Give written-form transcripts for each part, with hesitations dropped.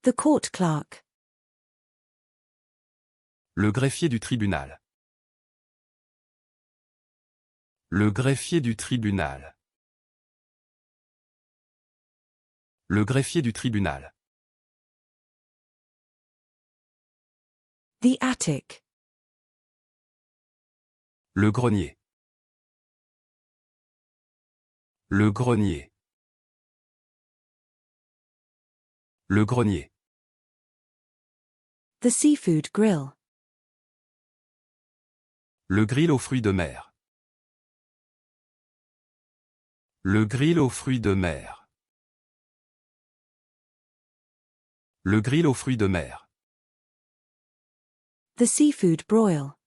The court clerk. Le greffier du tribunal. Le greffier du tribunal. Le greffier du tribunal. The attic. Le grenier. Le grenier. Le grenier. The seafood grill. Le grill aux fruits de mer. Le grill aux fruits de mer. Le grill aux fruits de mer. The seafood broil.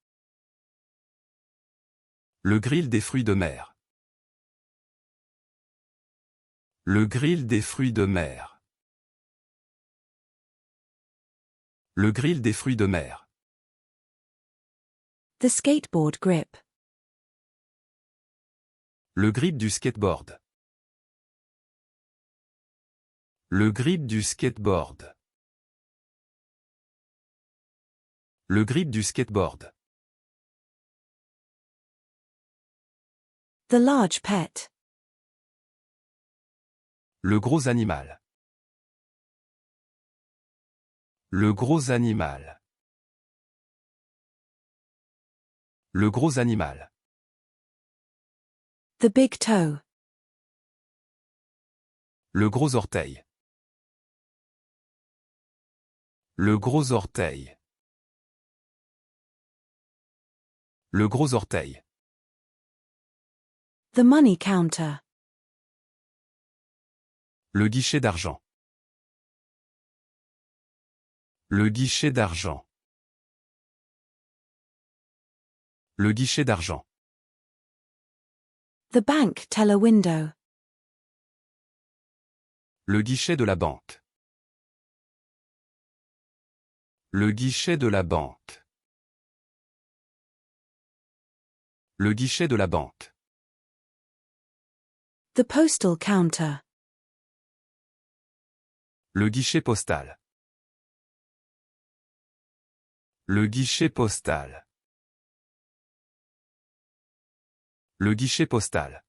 Le grill des fruits de mer. Le grill des fruits de mer. Le grill des fruits de mer. The skateboard grip. Le grip du skateboard. Le grip du skateboard. Le grip du skateboard. The large pet. Le gros animal. Le gros animal. Le gros animal. The big toe. Le gros orteil. Le gros orteil. Le gros orteil. The money counter. Le guichet d'argent. Le guichet d'argent. Le guichet d'argent. The bank teller window. Le guichet de la banque. Le guichet de la banque. Le guichet de la banque. The postal counter. Le guichet postal. Le guichet postal. Le guichet postal.